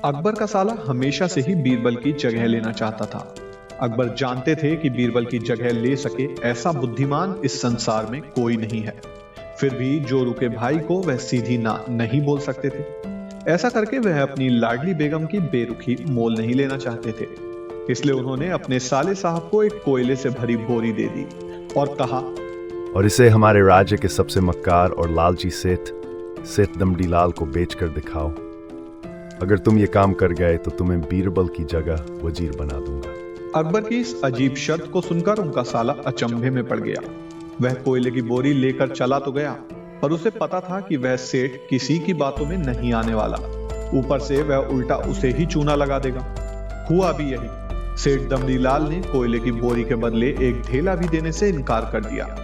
अकबर का साला हमेशा से ही बीरबल की जगह लेना चाहता था। अकबर जानते थे कि बीरबल की जगह ले सके ऐसा बुद्धिमान इस संसार में कोई नहीं है। फिर भी जोरू के भाई को वह सीधी ना नहीं बोल सकते थे। ऐसा करके वह अपनी लाडली बेगम की बेरुखी मोल नहीं लेना चाहते थे। इसलिए उन्होंने अपने साले साहब को एक कोयले से भरी बोरी दे दी और कहा, और इसे हमारे राज्य के सबसे मक्कार और लालची सेठ दमड़ीलाल को बेचकर दिखाओ। अगर तुम ये काम कर गए तो तुम्हें बीरबल की जगह वजीर बना दूंगा। अकबर की इस अजीब शर्त को सुनकर उनका साला अचंभे में पड़ गया। वह कोयले की बोरी लेकर चला तो गया, पर उसे पता था कि वह सेठ किसी की बातों में नहीं आने वाला। ऊपर से वह उल्टा उसे ही चूना लगा देगा। हुआ भी यही। सेठ दमड़ीलाल ने कोयले की बोरी के बदले एक ढेला भी देने से इनकार कर दिया।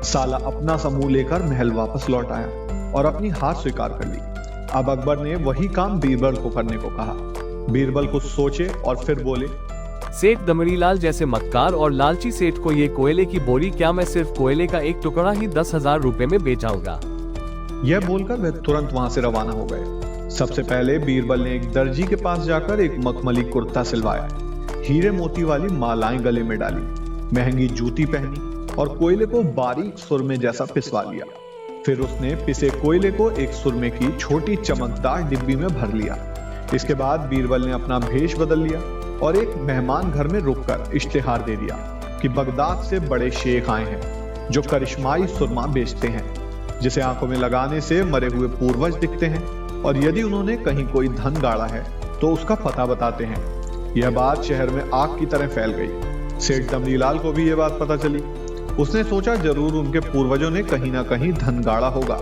साला अपना समूह लेकर महल वापस लौट आया और अपनी हार स्वीकार कर ली। अब अकबर ने वही काम बीरबल को करने को कहा। बीरबल कुछ सोचे और फिर बोले, सेठ दमड़ीलाल जैसे मक्कार और लालची सेठ को ये कोयले की बोरी क्या मैं सिर्फ कोयले का एक टुकड़ा ही 10,000 रुपए में बेचाऊंगा। यह बोलकर वह तुरंत वहां से रवाना हो गए। सबसे पहले बीरबल ने एक दर्जी के पास जाकर एक मखमली कुर्ता सिलवाया, हीरे मोती वाली मालाएं गले में डाली, महंगी जूती पहनी और कोयले को बारीक सुरमे जैसा पिसवा लिया। फिर उसने पिसे कोयले को एक सुरमे की छोटी चमकदार डिब्बी में भर लिया। इसके बाद बीरबल ने अपना भेष बदल लिया और एक मेहमान घर में रुककर इश्तेहार दे दिया कि बगदाद से बड़े शेख आए हैं जो करिश्माई सुरमा बेचते हैं, जिसे आंखों में लगाने से मरे हुए पूर्वज दिखते हैं और यदि उन्होंने कहीं कोई धन गाड़ा है तो उसका पता बताते हैं। यह बात शहर में आग की तरह फैल गई। सेठ दमड़ीलाल को भी यह बात पता चली। उसने सोचा जरूर उनके पूर्वजों ने कहीं ना कहीं धन गाड़ा होगा।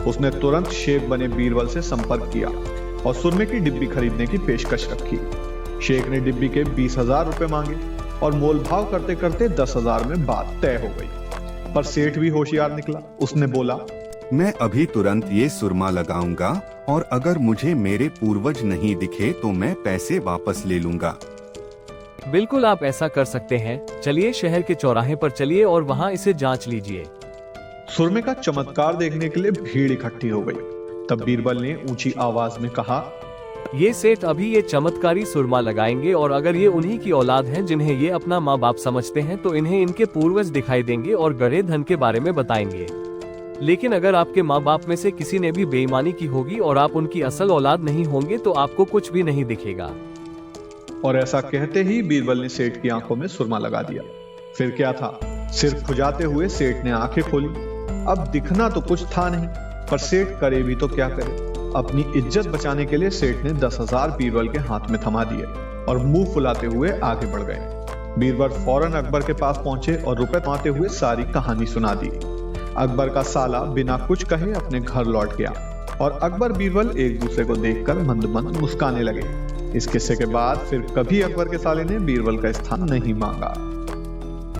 उसने तुरंत शेख बने बीरबल से संपर्क किया और सुरमे की डिब्बी खरीदने की पेशकश रखी। शेख ने डिब्बी के 20,000 रुपए मांगे और मोल भाव करते करते 10,000 में बात तय हो गई। पर सेठ भी होशियार निकला। उसने बोला, मैं अभी तुरंत ये सुरमा लगाऊंगा और अगर मुझे मेरे पूर्वज नहीं दिखे तो मैं पैसे वापस ले लूंगा। बिल्कुल आप ऐसा कर सकते हैं। चलिए शहर के चौराहे पर चलिए और वहाँ इसे जांच लीजिए। सुरमे का चमत्कार देखने के लिए भीड़ इकट्ठी हो गई। तब बीरबल ने ऊंची आवाज में कहा, ये सेठ अभी ये चमत्कारी सुरमा लगाएंगे और अगर ये उन्हीं की औलाद हैं जिन्हें ये अपना माँ बाप समझते हैं तो इन्हें इनके पूर्वज दिखाई देंगे और गड़े धन के बारे में बताएंगे। लेकिन अगर आपके माँ बाप में से किसी ने भी बेईमानी की होगी और आप उनकी असल औलाद नहीं होंगे तो आपको कुछ भी नहीं दिखेगा। और ऐसा कहते ही बीरबल ने सेठ की आंखों में सुरमा लगा दिया। फिर क्या था, सिर खुजाते हुए सेठ ने आंखें खोली। अब दिखना तो कुछ था नहीं, पर सेठ करे भी तो क्या करे। अपनी इज्जत बचाने के लिए सेठ ने 10,000 बीरबल के हाथ में थमा दिए और मुंह फुलाते हुए आगे बढ़ गए। बीरबल फौरन अकबर के पास पहुंचे और रुपए पाते हुए सारी कहानी सुना दी। अकबर का साला बिना कुछ कहे अपने घर लौट गया और अकबर बीरबल एक दूसरे को देखकर मंद मंद मुस्काने लगे। इस किस्से के बाद फिर कभी अकबर के साले ने बीरबल का स्थान नहीं मांगा।